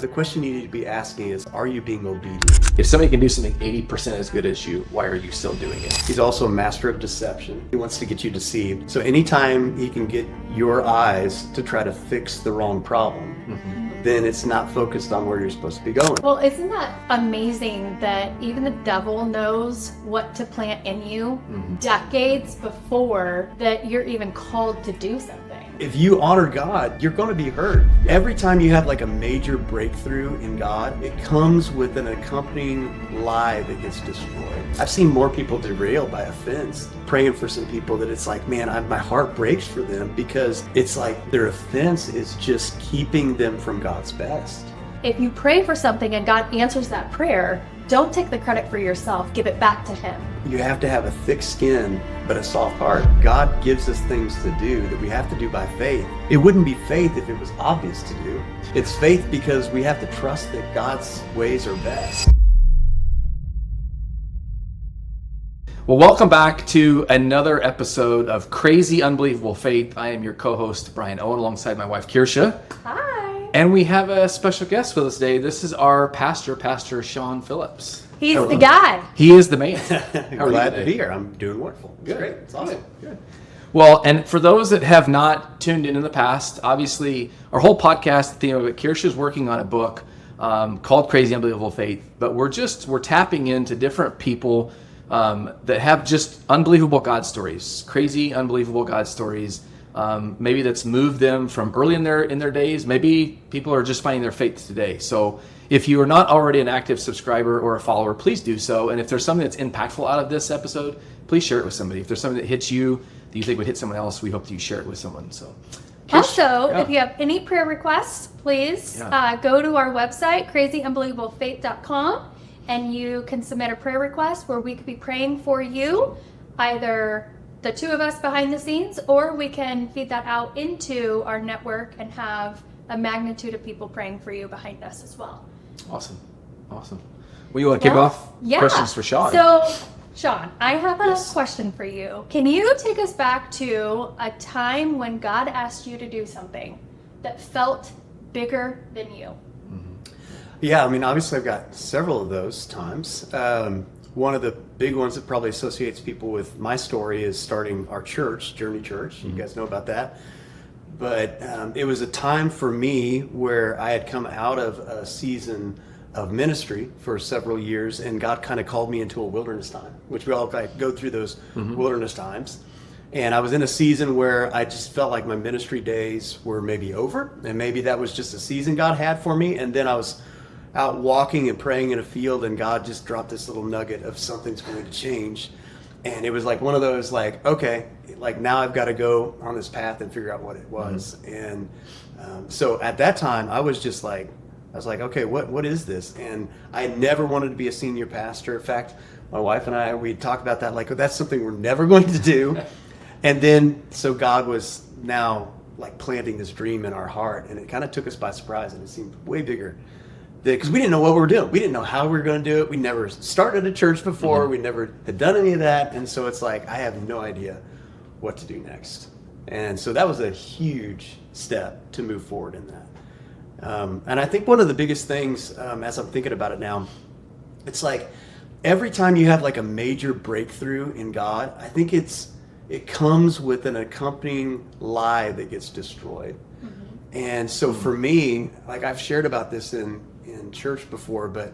The question you need to be asking is, are you being obedient? If somebody can do something 80% as good as you, why are you still doing it? He's also a master of deception. He wants to get you deceived. So anytime he can get your eyes to try to fix the wrong problem, then it's not focused on where you're supposed to be going. Well, isn't that amazing that even the devil knows what to plant in you decades before that you're even called to do something? If you honor God, you're going to be hurt. Every time you have like a major breakthrough in God, it comes with an accompanying lie that gets destroyed. I've seen more people derailed by offense, praying for some people that it's like, man, my heart breaks for them because it's like their offense is just keeping them from God's best. If you pray for something and God answers that prayer, don't take the credit for yourself. Give it back to Him. You have to have a thick skin, but a soft heart. God gives us things to do that we have to do by faith. It wouldn't be faith if it was obvious to do. It's faith because we have to trust that God's ways are best. Well, welcome back to another episode of Crazy Unbelievable Faith. I am your co-host, Brian Owen, alongside my wife, Kersha. Hi. And we have a special guest with us today. This is our pastor, Pastor Shawn Phillips. He's the guy. He is the man. How are Glad you to be here. I'm doing wonderful. It's Good. great. It's awesome. Good. Well, and for those that have not tuned in the past, obviously our whole podcast, the theme of it, Kersha's working on a book called Crazy Unbelievable Faith, but we're tapping into different people that have just unbelievable God stories, crazy, unbelievable God stories. Maybe that's moved them from early in their days. Maybe people are just finding their faith today. So if you are not already an active subscriber or a follower, please do so. And if there's something that's impactful out of this episode, please share it with somebody. If there's something that hits you that you think would hit someone else, we hope that you share it with someone. So, Also, if you have any prayer requests, please go to our website, crazyunbelievablefaith.com, and you can submit a prayer request where we could be praying for you, either the two of us behind the scenes, or we can feed that out into our network and have a magnitude of people praying for you behind us as well. Awesome. Well, you want to kick off? Yeah. Questions for Shawn. So, Shawn, I have a question for you. Can you take us back to a time when God asked you to do something that felt bigger than you? Yeah, I mean, obviously I've got several of those times. One of the big ones that probably associates people with my story is starting our church, Journey Church. You guys know about that. But it was a time for me where I had come out of a season of ministry for several years, and God kind of called me into a wilderness time, which we all go through those wilderness times. And I was in a season where I just felt like my ministry days were maybe over, and maybe that was just a season God had for me. And then I was out walking and praying in a field, and God just dropped this little nugget of something's going to change. And it was like one of those, like, okay, like now I've got to go on this path and figure out what it was. And so at that time, I was like, okay, what is this? And I never wanted to be a senior pastor. In fact, my wife and I, we talked about that, like, that's something we're never going to do. And then, so God was now like planting this dream in our heart, and it kind of took us by surprise, and it seemed way bigger. Because we didn't know what we were doing. We didn't know how we were going to do it. We never started a church before. We never had done any of that. And so it's like, I have no idea what to do next. And so that was a huge step to move forward in that. And I think one of the biggest things, as I'm thinking about it now, it's like every time you have like a major breakthrough in God, I think it comes with an accompanying lie that gets destroyed. And so for me, like I've shared about this in church before, but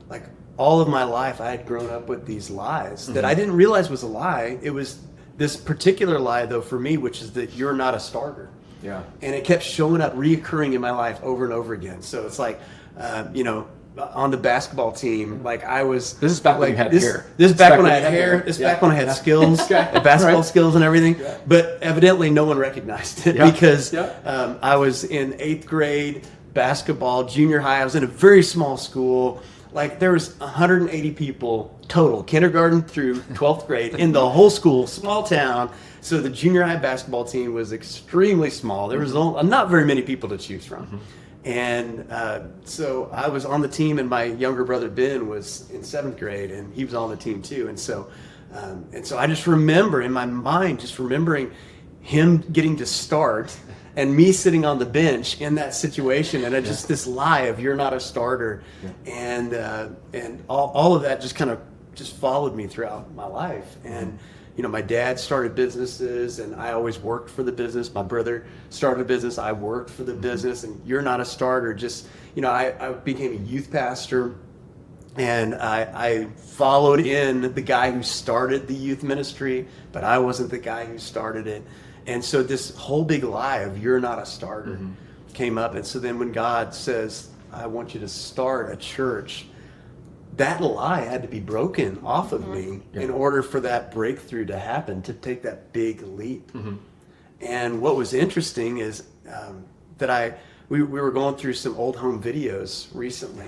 like all of my life I had grown up with these lies that I didn't realize was a lie. It was this particular lie though for me, which is that you're not a starter. Yeah. And it kept showing up, reoccurring in my life over and over again. So it's like, on the basketball team, like I was. This is back when you had hair. This is back when I had hair. This is back when I had skills, basketball skills and everything. Yeah. But evidently no one recognized it because I was in 8th grade basketball, junior high. I was in a very small school. Like there was 180 people total, kindergarten through 12th grade in the whole school, small town. So the junior high basketball team was extremely small. There was not very many people to choose from. And so I was on the team, and my younger brother Ben was in 7th grade, and he was on the team too. And so I just remember in my mind, just remembering him getting to start and me sitting on the bench in that situation, and just this lie of you're not a starter, and all of that just kind of just followed me throughout my life. And my dad started businesses, and I always worked for the business. My brother started a business, I worked for the business, and you're not a starter. Just I became a youth pastor. And I followed in the guy who started the youth ministry, but I wasn't the guy who started it. And so this whole big lie of you're not a starter came up. And so then when God says, I want you to start a church, that lie had to be broken off of me in order for that breakthrough to happen, to take that big leap. And what was interesting is that we were going through some old home videos recently,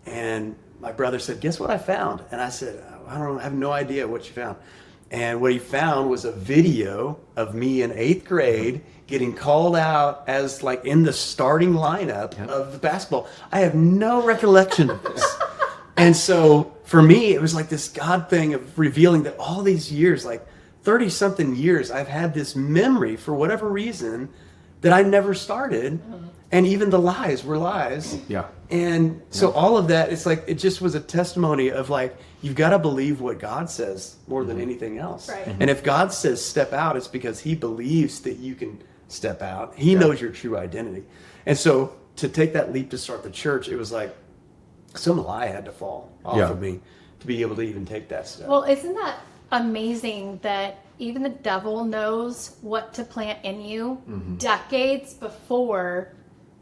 and my brother said, guess what I found? And I said, I have no idea what you found. And what he found was a video of me in 8th grade getting called out as like in the starting lineup of the basketball. I have no recollection of this. And so for me, it was like this God thing of revealing that all these years, like 30 something years, I've had this memory for whatever reason that I never started. And even the lies were lies. Yeah. And so all of that, it's like, it just was a testimony of like, you've got to believe what God says more than anything else. Right. And if God says step out, it's because he believes that you can step out. He knows your true identity. And so to take that leap to start the church, it was like some lie had to fall off of me to be able to even take that step. Well, isn't that amazing that even the devil knows what to plant in you decades before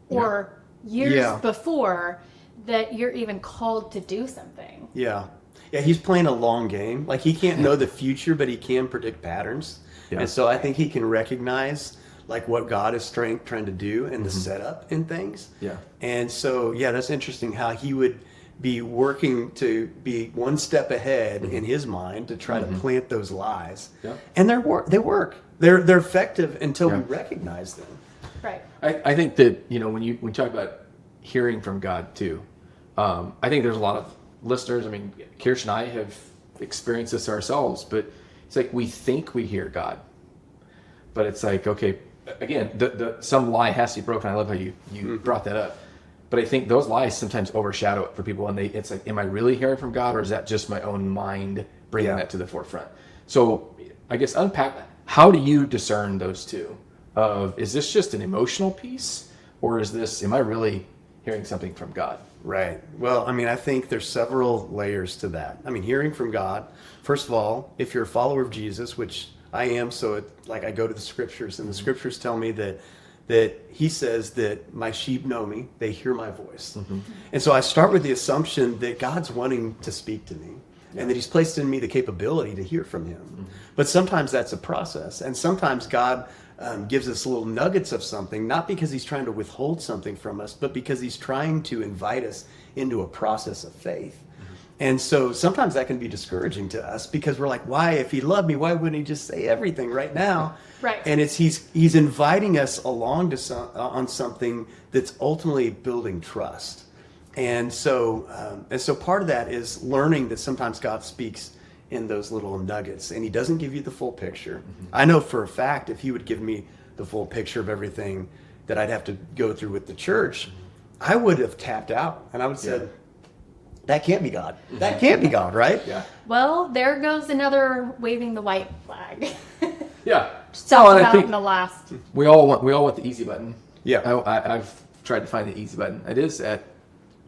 or years before that you're even called to do something? Yeah, he's playing a long game. Like, he can't know the future, but he can predict patterns. And so I think he can recognize like what God is trying to do and the setup in things. And so, that's interesting how he would be working to be one step ahead in his mind to try to plant those lies. And they work. They're effective until we recognize them. Right. I think that, when you talk about hearing from God too, I think there's a lot of listeners. I mean, Kersha and I have experienced this ourselves, but it's like we think we hear God, but it's like, okay, again, some lie has to be broken. I love how you brought that up. But I think those lies sometimes overshadow it for people, and it's like, am I really hearing from God, or is that just my own mind bringing that to the forefront? So I guess unpack that. How do you discern those two? Is this just an emotional piece, or am I really hearing something from God? Right. Well, I mean, I think there's several layers to that. I mean, hearing from God, first of all, if you're a follower of Jesus, which I am, so I go to the scriptures, and the scriptures tell me that he says that my sheep know me, they hear my voice. And so I start with the assumption that God's wanting to speak to me, and that he's placed in me the capability to hear from him. But sometimes that's a process, and sometimes God gives us little nuggets of something, not because he's trying to withhold something from us, but because he's trying to invite us into a process of faith. And so sometimes that can be discouraging to us, because we're like, why, if he loved me, why wouldn't he just say everything right now? Right. And he's inviting us along to on something that's ultimately building trust. And so part of that is learning that sometimes God speaks in those little nuggets, and he doesn't give you the full picture. I know for a fact if he would give me the full picture of everything that I'd have to go through with the church, I would have tapped out, and I would have said, that can't be God. That can't be God, right? Well, there goes another waving the white flag. So Talked about in the last. we all want the easy button. I've tried to find the easy button. It is at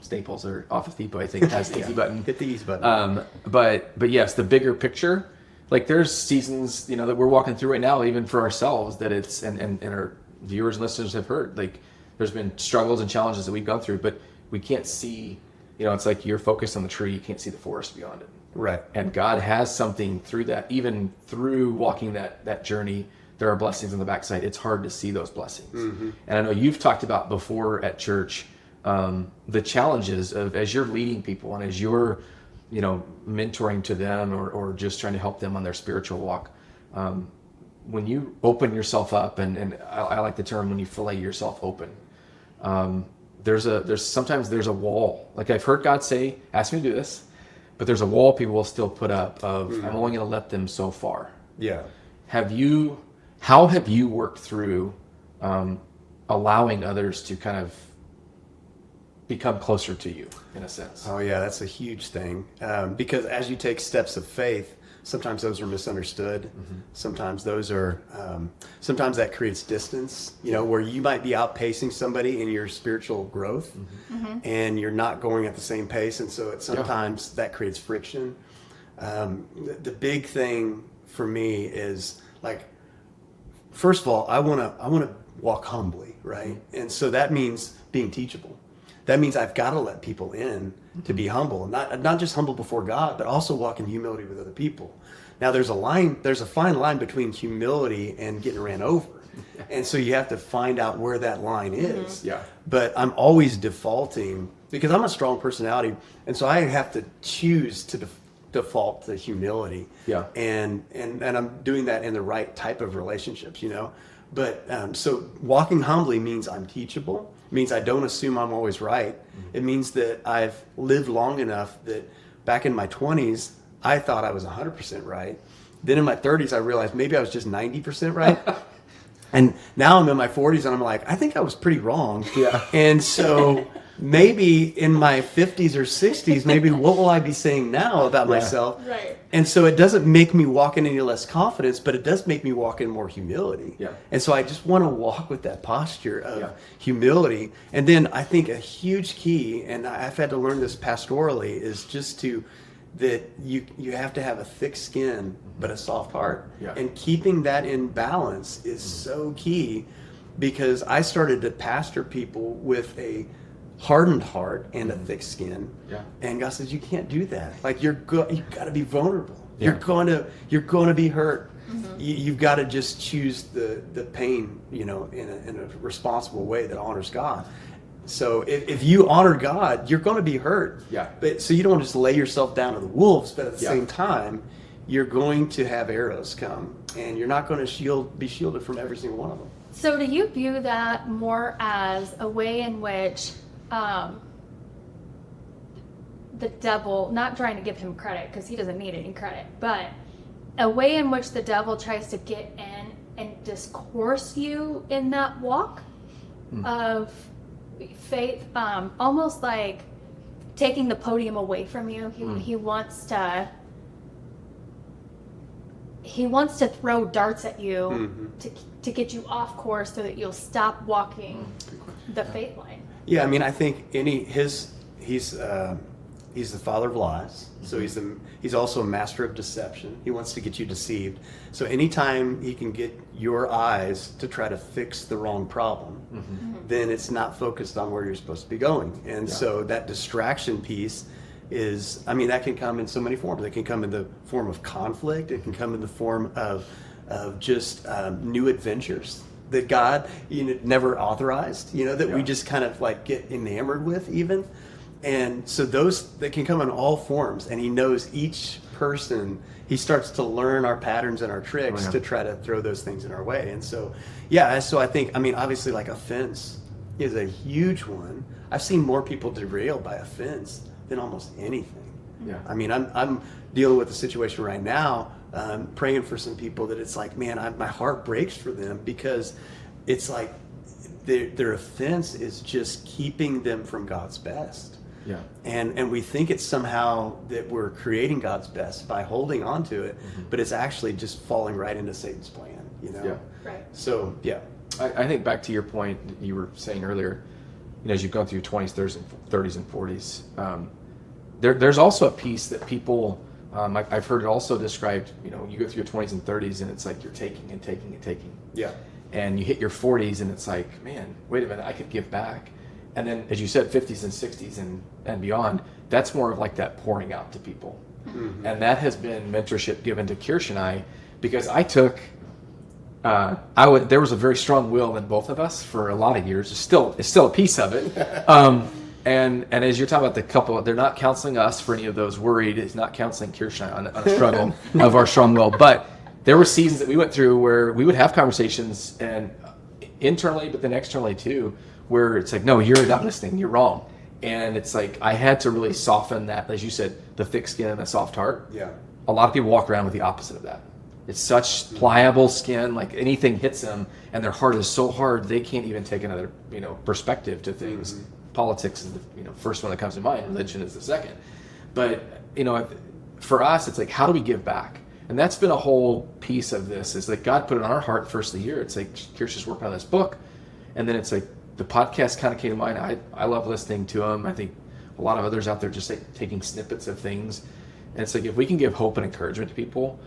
Staples or Office Depot, I think, has the easy button. Hit the easy button. But yes, the bigger picture, like there's seasons, that we're walking through right now, even for ourselves, that it's, and our viewers and listeners have heard, like there's been struggles and challenges that we've gone through, but we can't see, it's like you're focused on the tree, you can't see the forest beyond it. Right. And God has something through that, even through walking that journey. There are blessings on the backside. It's hard to see those blessings. And I know you've talked about before at church, the challenges of, as you're leading people and as you're, mentoring to them or just trying to help them on their spiritual walk, when you open yourself up, and I like the term when you fillet yourself open, sometimes there's a wall. Like I've heard God say, ask me to do this, but there's a wall people will still put up of, I'm only going to let them so far. Yeah. How have you worked through allowing others to kind of become closer to you in a sense. Oh yeah, that's a huge thing. Because as you take steps of faith, sometimes those are misunderstood. Sometimes those are, sometimes that creates distance, where you might be outpacing somebody in your spiritual growth and you're not going at the same pace. And so sometimes that creates friction. The big thing for me is like, first of all, I want to walk humbly, right? And so that means being teachable. That means I've got to let people in to be humble, not just humble before God, but also walk in humility with other people. Now there's a fine line between humility and getting ran over. And so you have to find out where that line is. Yeah. But I'm always defaulting because I'm a strong personality. And so I have to choose to default to humility. Yeah. And I'm doing that in the right type of relationships, But so walking humbly means I'm teachable. It means I don't assume I'm always right. It means that I've lived long enough that back in my 20s, I thought I was 100% right. Then in my 30s, I realized maybe I was just 90% right. And now I'm in my 40s and I'm like, I think I was pretty wrong. Yeah. And so maybe in my 50s or 60s, maybe what will I be saying now about myself? Right. And so it doesn't make me walk in any less confidence, but it does make me walk in more humility. Yeah. And so I just want to walk with that posture of humility. And then I think a huge key, and I've had to learn this pastorally, is just that you have to have a thick skin but a soft heart. Yeah. And keeping that in balance is so key, because I started to pastor people with a hardened heart and a thick skin. Yeah. And God says, you can't do that. Like you've got to be vulnerable. Yeah. You're going to be hurt. You've got to just choose the pain, in a responsible way that honors God. So if you honor God, you're going to be hurt. Yeah. But so you don't just lay yourself down to the wolves, but at the same time, you're going to have arrows come, and you're not going to be shielded from every single one of them. So do you view that more as a way in which the devil, not trying to give him credit because he doesn't need any credit, but a way in which the devil tries to get in and discourse you in that walk of faith, almost like taking the podium away from you. He wants to throw darts at you to get you off course so that you'll stop walking the faith line. Yeah, I mean, I think he's the father of lies. So he's also a master of deception. He wants to get you deceived. So anytime he can get your eyes to try to fix the wrong problem, then it's not focused on where you're supposed to be going. And so that distraction piece is, I mean, that can come in so many forms. It can come in the form of conflict. It can come in the form of just new adventures that God never authorized, that we just kind of like get enamored with even. And so they can come in all forms, and he knows each person. He starts to learn our patterns and our tricks to try to throw those things in our way. And so, so I think, I mean, obviously like offense is a huge one. I've seen more people derailed by offense than almost anything. Yeah. I mean, I'm dealing with a situation right now, praying for some people that it's like, man, my heart breaks for them, because it's like their offense is just keeping them from God's best. Yeah. And we think it's somehow that we're creating God's best by holding on to it, but it's actually just falling right into Satan's plan, Yeah. Right. So, yeah. I think back to your point that you were saying earlier, as you've gone through your 20s, 30s, and 40s, there's also a piece that people, I've heard it also described, you go through your 20s and 30s and it's like you're taking and taking and taking. Yeah. And you hit your 40s and it's like, man, wait a minute, I could give back. And then, as you said, 50s and 60s and beyond, that's more of like that pouring out to people. And that has been mentorship given to Kersha and I, because I took, there was a very strong will in both of us for a lot of years. It's still a piece of it. And as you're talking about the couple, they're not counseling us for any of those worried. It's not counseling Kersha on a struggle of our strong will. But there were seasons that we went through where we would have conversations, and internally, but then externally too, where it's like, no, you're not listening, you're wrong. And it's like, I had to really soften that, as you said, the thick skin and the soft heart. Yeah. A lot of people walk around with the opposite of that. It's such pliable skin, like anything hits them, and their heart is so hard they can't even take another, perspective to things. Mm-hmm. Politics is the first one that comes to mind. Religion is the second. But for us, it's like, how do we give back? And that's been a whole piece of this. Is like God put it on our heart first of the year. It's like Kersha's working on this book, and then it's like the podcast kind of came to mind. I love listening to them. I think a lot of others out there just like taking snippets of things, and it's like if we can give hope and encouragement to people.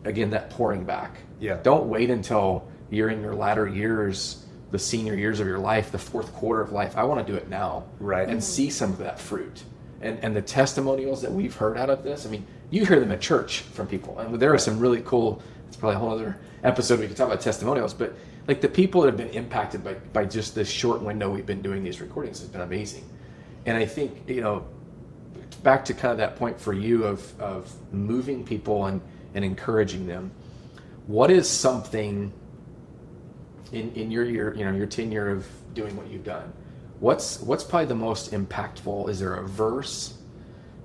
Again, that pouring back. Yeah. Don't wait until you're in your latter years, the senior years of your life, the fourth quarter of life. I want to do it now. Right. And see some of that fruit. And the testimonials that we've heard out of this, I mean, you hear them at church from people. And there are some really cool, it's probably a whole other episode we can talk about testimonials, but like the people that have been impacted by just this short window we've been doing these recordings has been amazing. And I think, back to kind of that point for you of moving people and encouraging them. What is something in your year, your tenure of doing what you've done? What's probably the most impactful? Is there a verse?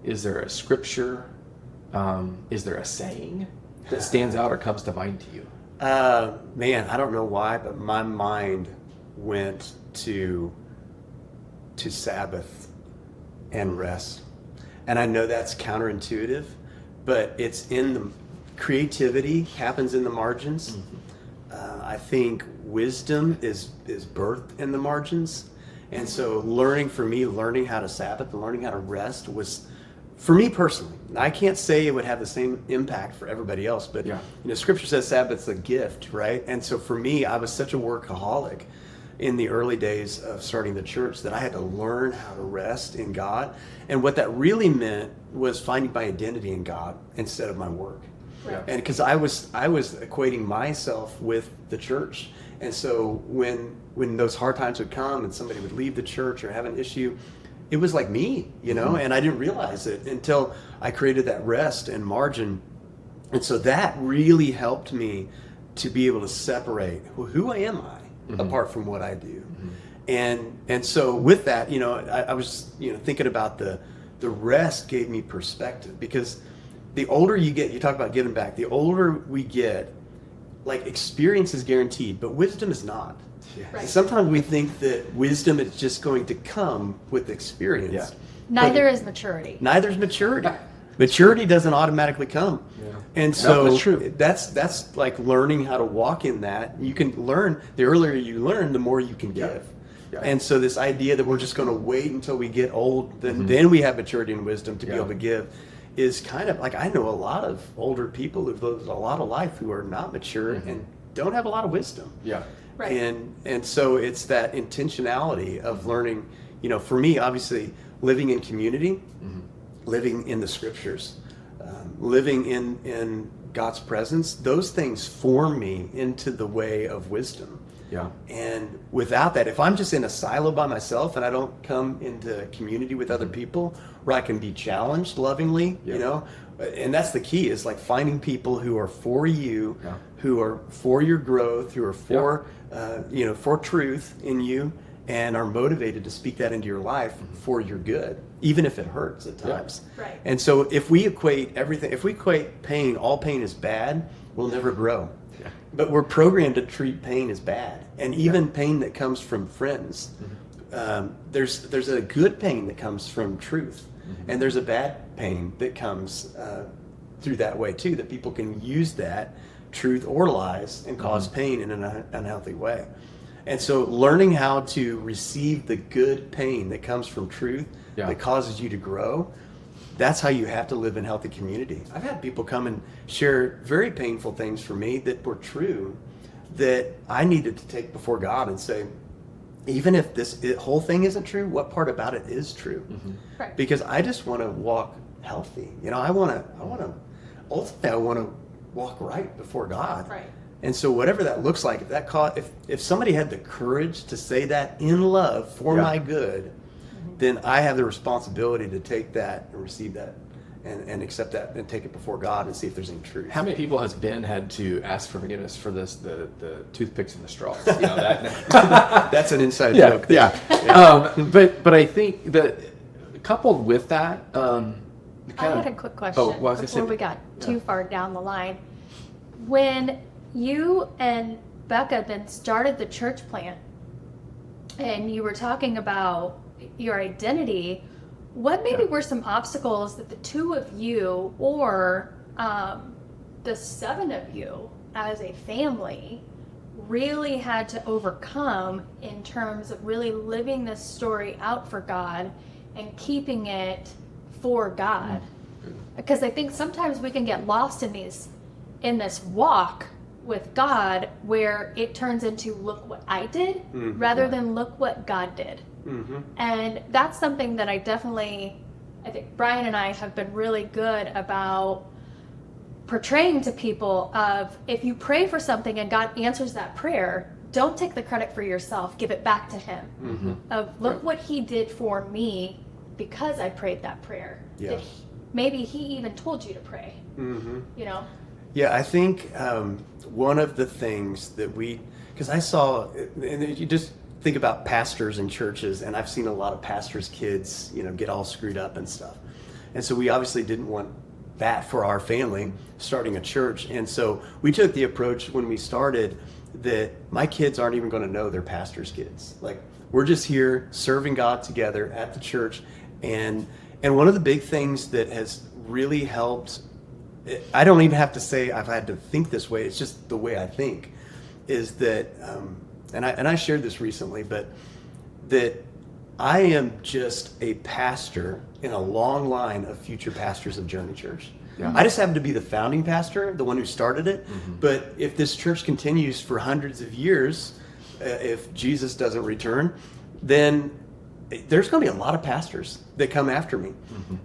Is there a scripture? Is there a saying that stands out or comes to mind to you? Man, I don't know why, but my mind went to Sabbath and rest. And I know that's counterintuitive, but it's in the creativity happens in the margins. Mm-hmm. I think wisdom is birthed in the margins. And so learning how to Sabbath and learning how to rest was, for me personally, I can't say it would have the same impact for everybody else, but Scripture says Sabbath's a gift, right? And so for me, I was such a workaholic in the early days of starting the church that I had to learn how to rest in God. And what that really meant was finding my identity in God instead of my work. Right. And because I was equating myself with the church. And so when those hard times would come and somebody would leave the church or have an issue, it was like me, mm-hmm. and I didn't realize it until I created that rest and margin. And so that really helped me to be able to separate who am I mm-hmm. apart from what I do. Mm-hmm. And so with that, I was thinking about the rest gave me perspective, because the older you get, you talk about giving back, the older we get, like experience is guaranteed, but wisdom is not. Yeah. Right. Sometimes we think that wisdom is just going to come with experience. Yeah. Neither is maturity. Neither is maturity. Maturity doesn't automatically come. Yeah. And so that's like learning how to walk in that. You can learn, the earlier you learn, the more you can give. Yeah. And so this idea that we're just going to wait until we get old, then we have maturity and wisdom to be able to give, is kind of like, I know a lot of older people who've lived a lot of life who are not mature mm-hmm. and don't have a lot of wisdom. Yeah. Right. And so it's that intentionality of learning, for me, obviously, living in community, mm-hmm. living in the scriptures, living in God's presence, those things form me into the way of wisdom. Yeah. And without that, if I'm just in a silo by myself and I don't come into community with other people where I can be challenged lovingly, and that's the key, is like finding people who are for you, who are for your growth, who are for, for truth in you, and are motivated to speak that into your life for your good, even if it hurts at times. Yeah. Right. And so if we equate pain, all pain is bad, we'll never grow. Yeah. But we're programmed to treat pain as bad, and even pain that comes from friends. Mm-hmm. There's a good pain that comes from truth, mm-hmm. and there's a bad pain that comes through that way too. That people can use that truth or lies and cause mm-hmm. pain in an unhealthy way. And so learning how to receive the good pain that comes from truth that causes you to grow, that's how you have to live in healthy community. I've had people come and share very painful things for me that were true, that I needed to take before God and say, even if this whole thing isn't true, what part about it is true? Mm-hmm. Right. Because I just want to walk healthy. Ultimately I want to walk right before God. Right. And so whatever that looks like, if somebody had the courage to say that in love for my good, mm-hmm. then I have the responsibility to take that and receive that and accept that and take it before God and see if there's any truth. How many people has Ben had to ask for forgiveness for this, the toothpicks and the straws? That's an inside joke. Yeah. But I think that coupled with that, I had a quick question before we got too far down the line. when you and Bekah then started the church plant, and you were talking about your identity, what maybe were some obstacles that the two of you, or the seven of you as a family, really had to overcome in terms of really living this story out for God and keeping it for God? Because I think sometimes we can get lost in this walk with God where it turns into look what I did rather than look what God did. And that's something that I think Brian and I have been really good about portraying to people of, if you pray for something and God answers that prayer, don't take the credit for yourself, give it back to him. Of look what he did for me because I prayed that prayer. That maybe he even told you to pray, you know? Yeah, I think one of the things that because I saw, and you just think about pastors in churches, and I've seen a lot of pastors' kids, get all screwed up and stuff. And so we obviously didn't want that for our family starting a church. And so we took the approach when we started that my kids aren't even going to know they're pastors' kids. Like, we're just here serving God together at the church. And one of the big things that has really helped, I don't even have to say I've had to think this way, it's just the way I think, is that, and I shared this recently, but that I am just a pastor in a long line of future pastors of Journey Church. Yeah. I just happen to be the founding pastor, the one who started it. But if this church continues for hundreds of years, if Jesus doesn't return, then there's going to be a lot of pastors that come after me.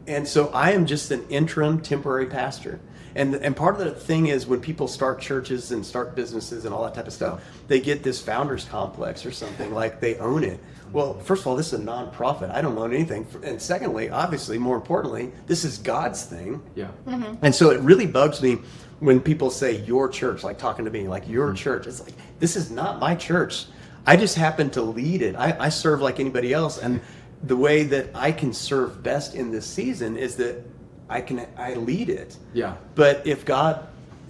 And so I am just an interim temporary pastor. And part of the thing is, when people start churches and start businesses and all that type of stuff, they get this founder's complex or something, like they own it. Well, first of all, this is a nonprofit. I don't own anything. And secondly, obviously, more importantly, this is God's thing. Yeah. And so it really bugs me when people say your church, like talking to me, like your church. It's like, this is not my church. I just happen to lead it. I serve like anybody else. And the way that I can serve best in this season is that I lead it. Yeah. But if God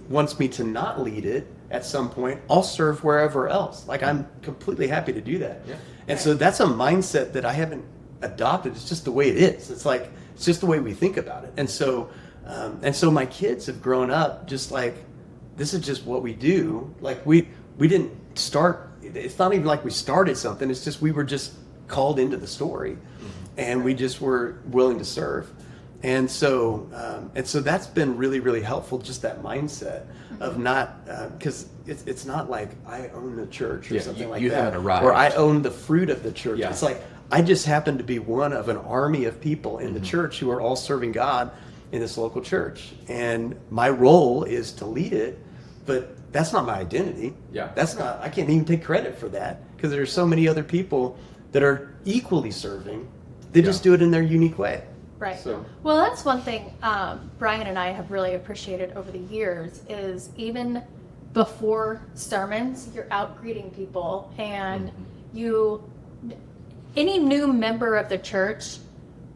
wants me to not lead it at some point, I'll serve wherever else. Like, I'm completely happy to do that. Yeah. And so that's a mindset that I haven't adopted. It's just the way it is. It's like, it's just the way we think about it. And so my kids have grown up just like, this is just what we do. Like, we didn't start, it's not even like we started something. It's just, we were just called into the story, and we just were willing to serve. And so that's been really, really helpful, just that mindset of not, because it's not like I own the church or something like that. You haven't arrived. Or I own the fruit of the church. Yeah. It's like, I just happen to be one of an army of people in the church who are all serving God in this local church. And my role is to lead it, but that's not my identity. Yeah. That's not, I can't even take credit for that, because there's so many other people that are equally serving. They just do it in their unique way. Right. So. Well, that's one thing Brian and I have really appreciated over the years, is even before sermons, you're out greeting people, and any new member of the church,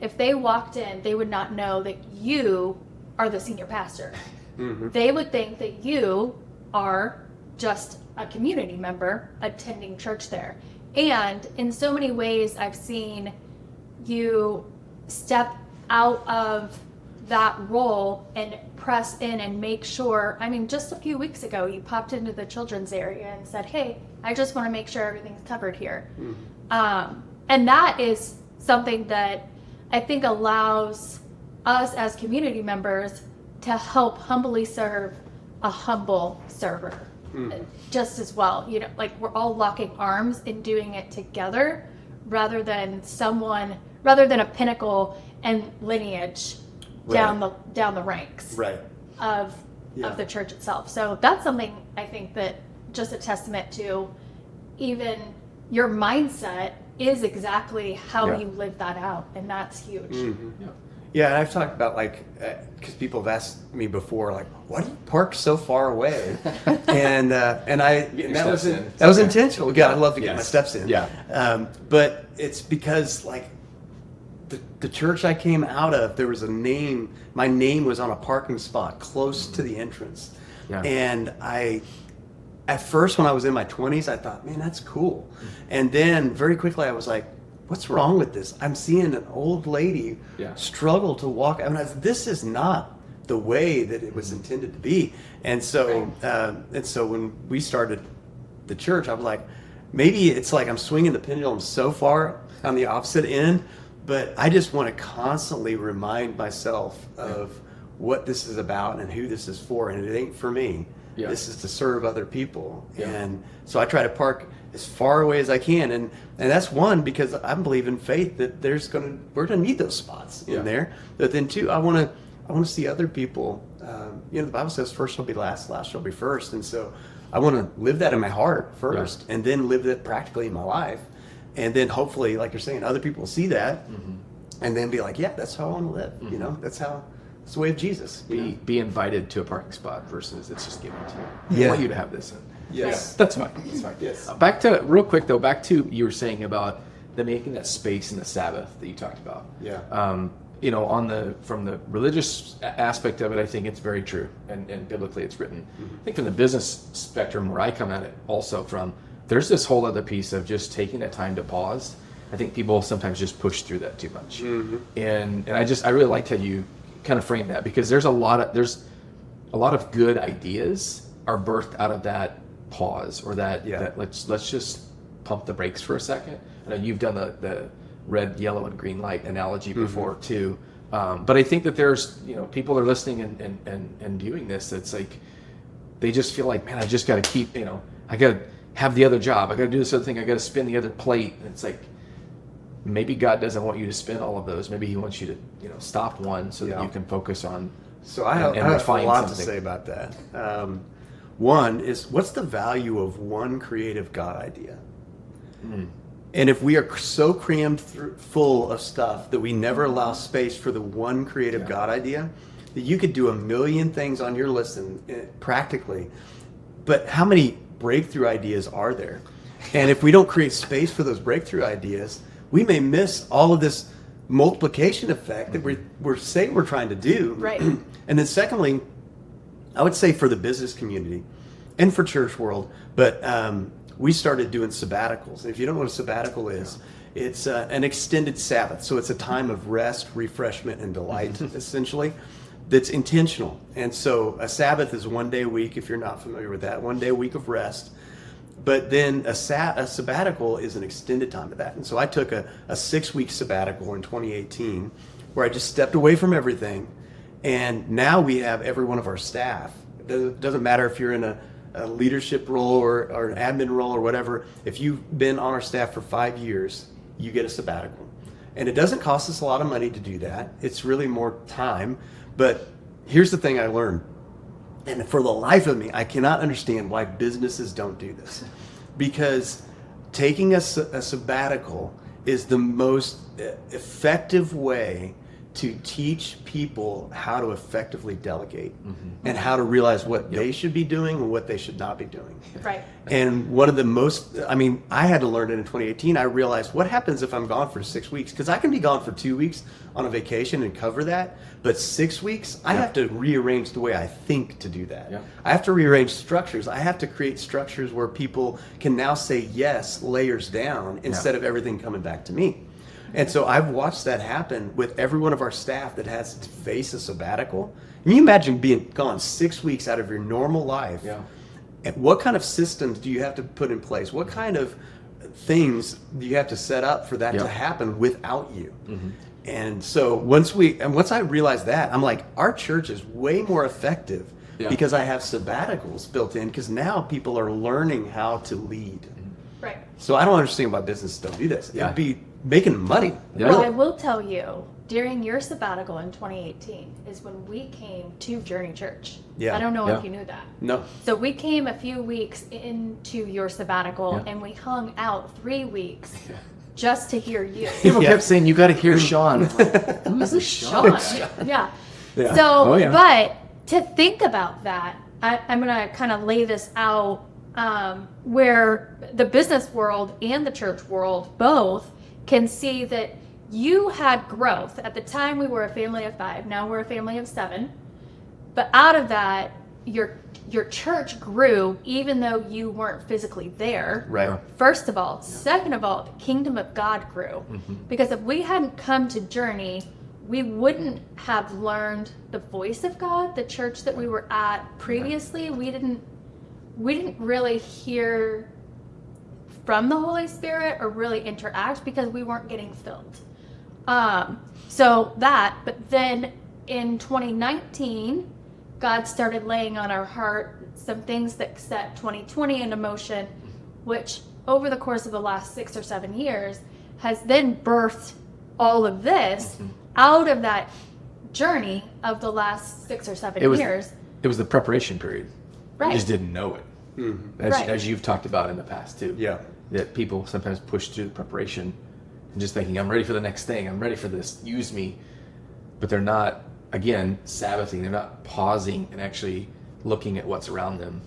if they walked in, they would not know that you are the senior pastor. They would think that you are just a community member attending church there. And in so many ways, I've seen you step out of that role and press in and make sure. I mean, just a few weeks ago, you popped into the children's area and said, hey, I just want to make sure everything's covered here. And that is something that I think allows us as community members to help humbly serve a humble server just as well. You know, like, we're all locking arms and doing it together, rather than a pinnacle and lineage down the ranks of the church itself. So that's something I think that just a testament to, even your mindset is exactly how you live that out, and that's huge. Yeah, and I've talked about, like, because people have asked me before, like, why do you park so far away? and that was intentional. Yeah, I love to get my steps in. Yeah. But it's because, like, the church I came out of, there was a name. My name was on a parking spot close to the entrance. Yeah. And at first, when I was in my 20s, I thought, man, that's cool. And then very quickly, I was like, what's wrong with this? I'm seeing an old lady struggle to walk. I mean, this is not the way that it was intended to be. And so, when we started the church, I was like, maybe it's like I'm swinging the pendulum so far on the opposite end, but I just want to constantly remind myself of what this is about and who this is for, and it ain't for me. Yeah. This is to serve other people. Yeah. And so I try to park as far away as I can, and that's one, because I believe in faith that we're gonna need those spots in there. But then two, I want to see other people. The Bible says first shall be last, last shall be first, and so I want to live that in my heart first, and then live that practically in my life, and then hopefully, like you're saying, other people will see that, and then be like, yeah, that's how I want to live. That's the way of Jesus. Be invited to a parking spot versus it's just given to you. I want you to have this. Yes, that's fine. That's fine. Yes. Back to you were saying about the making that space in the Sabbath that you talked about. Yeah. From the religious aspect of it, I think it's very true, and biblically it's written. I think from the business spectrum where I come at it also from, there's this whole other piece of just taking that time to pause. I think people sometimes just push through that too much. And I really liked how you kind of frame that, because there's a lot of good ideas are birthed out of that pause, or that let's just pump the brakes for a second. I know you've done the red, yellow, and green light analogy before too, but I think that there's people are listening and viewing this that's like they just feel like, man, I just got to keep I got to have the other job, I got to do this other thing, I got to spin the other plate, and it's like maybe God doesn't want you to spin all of those. Maybe He wants you to stop one so that you can focus on. So I have a lot to say about that. One is, what's the value of one creative God idea? And if we are so crammed full of stuff that we never allow space for the one creative God idea, that you could do a million things on your list practically, but how many breakthrough ideas are there? And if we don't create space for those breakthrough ideas, we may miss all of this multiplication effect that we're saying we're trying to do. Right. And then secondly, I would say for the business community and for church world, but we started doing sabbaticals. And if you don't know what a sabbatical is, it's an extended Sabbath. So it's a time of rest, refreshment, and delight, essentially, that's intentional. And so a Sabbath is 1 day a week, if you're not familiar with that, 1 day a week of rest. But then a sabbatical is an extended time of that. And so I took a 6-week sabbatical in 2018 where I just stepped away from everything. And now we have every one of our staff. It doesn't matter if you're in a leadership role or an admin role or whatever. If you've been on our staff for 5 years, you get a sabbatical. And it doesn't cost us a lot of money to do that. It's really more time. But here's the thing I learned. And for the life of me, I cannot understand why businesses don't do this. Because taking a sabbatical is the most effective way to teach people how to effectively delegate and how to realize what they should be doing and what they should not be doing. Right. And one of the most, I had to learn it in 2018. I realized what happens if I'm gone for 6 weeks, because I can be gone for 2 weeks on a vacation and cover that. But 6 weeks, I have to rearrange the way I think to do that. Yeah. I have to rearrange structures. I have to create structures where people can now say yes, layers down, instead of everything coming back to me. And so I've watched that happen with every one of our staff that has to face a sabbatical. Can you imagine being gone 6 weeks out of your normal life? Yeah. And what kind of systems do you have to put in place? What kind of things do you have to set up for that to happen without you? And so once I realized that, I'm like, our church is way more effective because I have sabbaticals built in, because now people are learning how to lead. Right. So I don't understand why businesses don't do this. It'd be making money. Yeah. Well, I will tell you, during your sabbatical in 2018 is when we came to Journey Church. Yeah. I don't know if you knew that. No. So we came a few weeks into your sabbatical and we hung out 3 weeks just to hear you. People kept saying, you got to hear Shawn. Who's Shawn? Yeah. So, but to think about that, I'm going to kind of lay this out where the business world and the church world both can see that you had growth. At the time, we were a family of 5. Now we're a family of 7. But out of that, your church grew even though you weren't physically there. Right. First of all. Second of all, the kingdom of God grew. Because if we hadn't come to Journey, we wouldn't have learned the voice of God. The church that we were at previously, we didn't really hear from the Holy Spirit or really interact because we weren't getting filled. But then in 2019, God started laying on our heart some things that set 2020 into motion, which over the course of the last 6 or 7 years has then birthed all of this out of that journey of the last 6 or 7 years. It was the preparation period. Right. You just didn't know it. As you've talked about in the past too. Yeah. That people sometimes push through the preparation and just thinking, I'm ready for the next thing. I'm ready for this. Use me. But they're not, again, Sabbathing. They're not pausing and actually looking at what's around them.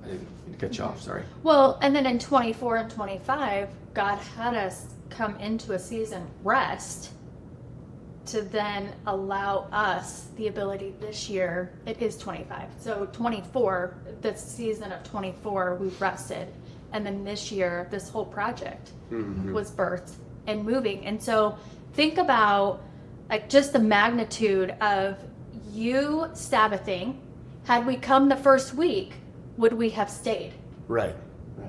I didn't mean to cut you off. Sorry. Well, and then in 24 and 25, God had us come into a season rest to then allow us the ability this year. It is 25. So 24, the season of 24, we rested. And then this year, this whole project was birthed and moving. And so think about like just the magnitude of you Sabbathing. Had we come the first week, would we have stayed? Right.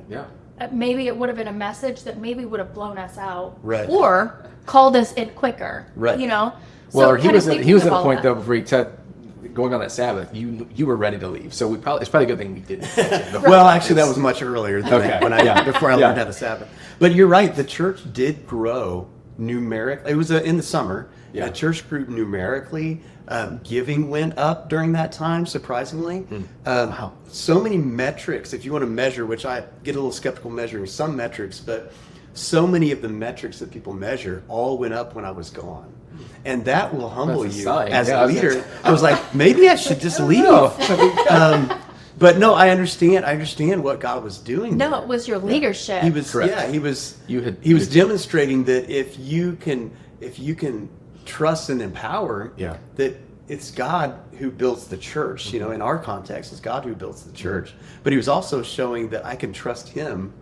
Yeah. Maybe it would have been a message that maybe would have blown us out. Right. Or called us in quicker. Right. You know? Well, So he kind was of at a thinking of point all though that. before he said going on that Sabbath. You were ready to leave, so it's probably a good thing we didn't. Well, actually, that was much earlier than Okay. before I learned how to Sabbath. But you're right. The church did grow numerically. It was in the summer. Yeah. The church grew numerically. Giving went up during that time, surprisingly. Wow. So many metrics, if you want to measure, which I get a little skeptical measuring some metrics, but so many of the metrics that people measure all went up when I was gone. And that will humble That's a you sign. as Yeah, a leader. I was like, maybe I should just leave. But no, I understand what God was doing. No, there. it was your leadership. He was Correct. yeah, he was You was demonstrating that if you can trust and empower, that it's God who builds the church. You know, in our context, it's God who builds the church. But he was also showing that I can trust him,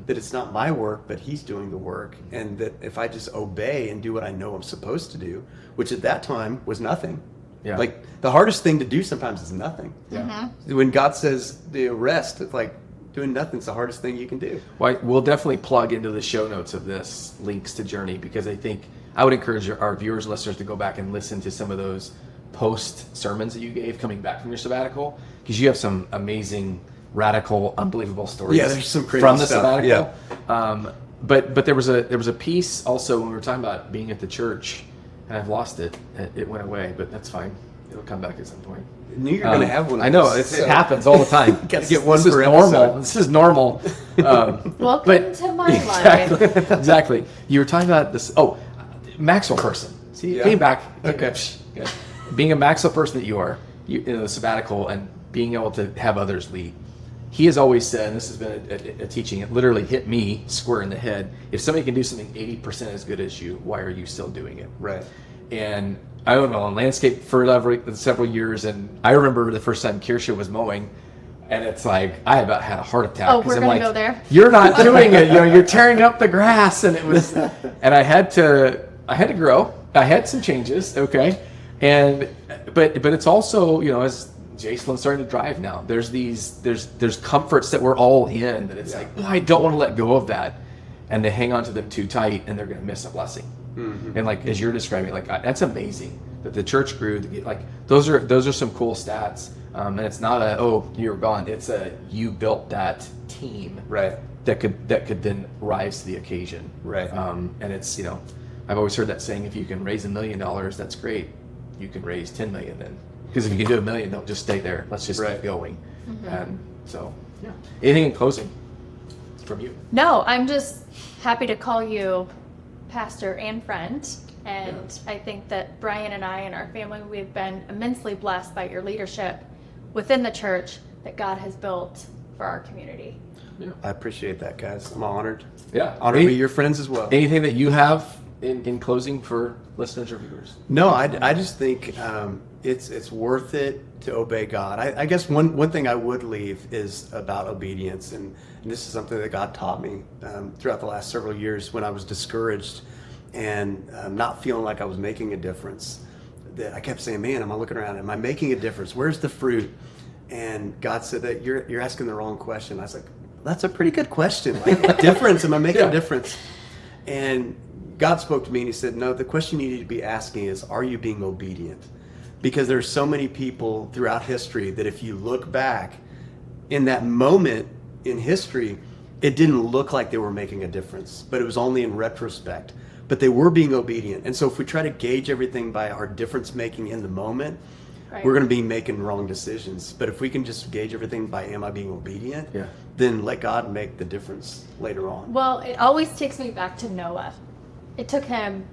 that it's not my work, but he's doing the work, and that if I just obey and do what I know I'm supposed to do, which at that time was nothing. Yeah. Like the hardest thing to do sometimes is nothing. Yeah. When God says the rest, it's like doing nothing's the hardest thing you can do. Well, we'll definitely plug into the show notes of this links to Journey, because I think I would encourage our viewers, listeners to go back and listen to some of those post sermons that you gave coming back from your sabbatical, because you have some amazing, radical, unbelievable stories. Yeah, there's some crazy from the stuff. sabbatical. Yeah. But there was a piece also when we were talking about being at the church, and I've lost it. It went away, but that's fine. It'll come back at some point. I knew you're going to have one. I know it happens all the time. Got to get one This is per normal. episode. This is normal. Welcome to my life. Exactly. You were talking about this. Oh, Maxwell person. See, Yeah. came back. Okay. Good. Being a Maxwell person that you are, in the sabbatical, and being able to have others lead. He has always said, and this has been a teaching, it literally hit me square in the head. If somebody can do something 80% as good as you, why are you still doing it? Right. And I went on landscape for several years, and I remember the first time Kersha was mowing, and it's like I about had a heart attack. Oh, 'cause we're I'm gonna like, go there. You're not doing it. You're tearing up the grass, and it was, and I had to grow. I had some changes, okay, but it's also, as Jason starting to drive now. There's comforts that we're all in that it's like, oh, I don't want to let go of that, and they hang on to them too tight, and they're going to miss a blessing. Mm-hmm. And like as you're describing, like that's amazing that the church grew. Like those are some cool stats, and it's not you're gone. It's you built that team, Right. That could then rise to the occasion, Right. And it's I've always heard that saying, if you can raise $1 million, that's great. You can raise 10 million then. Because if you can do $1 million, don't just stay there. Let's just keep going. Mm-hmm. And so, yeah. Anything in closing from you? No, I'm just happy to call you pastor and friend. And I think that Brian and I and our family, we've been immensely blessed by your leadership within the church that God has built for our community. Yeah. I appreciate that, guys. I'm honored. Yeah. Honored to be your friends as well. Anything that you have in closing for listeners or viewers? No, I just think it's worth it to obey God. I guess one thing I would leave is about obedience, and this is something that God taught me throughout the last several years when I was discouraged and not feeling like I was making a difference. That I kept saying, man, am I looking around? Am I making a difference? Where's the fruit? And God said that you're asking the wrong question. I was like, that's a pretty good question. Like, what difference? Am I making a difference? And God spoke to me and he said, no, the question you need to be asking is, are you being obedient? Because there's so many people throughout history that if you look back in that moment in history, it didn't look like they were making a difference, but it was only in retrospect. But they were being obedient. And so if we try to gauge everything by our difference making in the moment, we're going to be making wrong decisions. But if we can just gauge everything by, am I being obedient? Then let God make the difference later on. Well, it always takes me back to Noah. It took him,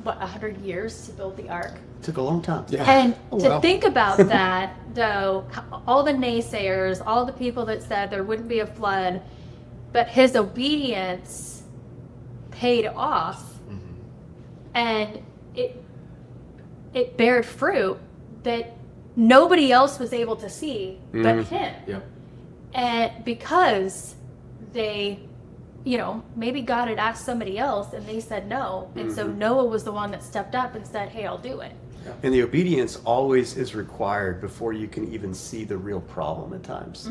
100 years to build the ark? It took a long time. And to think about that, though, all the naysayers, all the people that said there wouldn't be a flood, but his obedience paid off, and it bared fruit that nobody else was able to see but him. And because they, maybe God had asked somebody else and they said no. And so Noah was the one that stepped up and said, hey, I'll do it. And the obedience always is required before you can even see the real problem at times.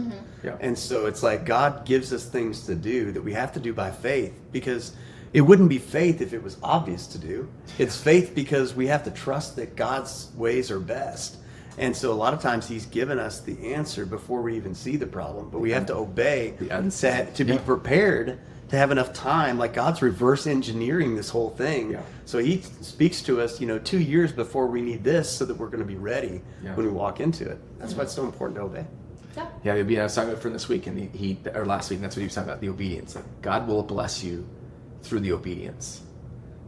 And so it's like God gives us things to do that we have to do by faith, because it wouldn't be faith if it was obvious to do. It's faith because we have to trust that God's ways are best. And so a lot of times he's given us the answer before we even see the problem, but we have to obey to be prepared to have enough time. Like, God's reverse engineering this whole thing. So he speaks to us, 2 years before we need this, so that we're going to be ready when we walk into it. That's why it's so important to obey. I was talking about from this week, and or last week, and that's what he was talking about, the obedience. Like, God will bless you through the obedience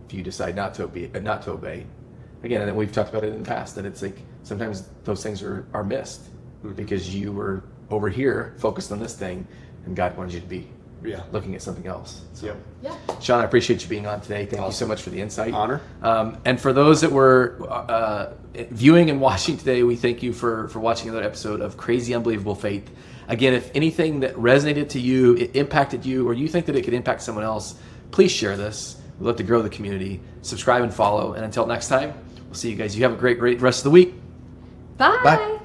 if you decide not to obey. Again, and we've talked about it in the past, that it's like sometimes those things are missed because you were over here focused on this thing, and God wanted you to be looking at something else. So, Shawn, I appreciate you being on today. Thank you so much for the insight. Honor. And for those that were viewing and watching today, we thank you for watching another episode of Crazy Unbelievable Faith. Again, if anything that resonated to you, it impacted you, or you think that it could impact someone else, please share this. We'd love to grow the community. Subscribe and follow. And until next time, we'll see you guys. You have a great rest of the week. Bye.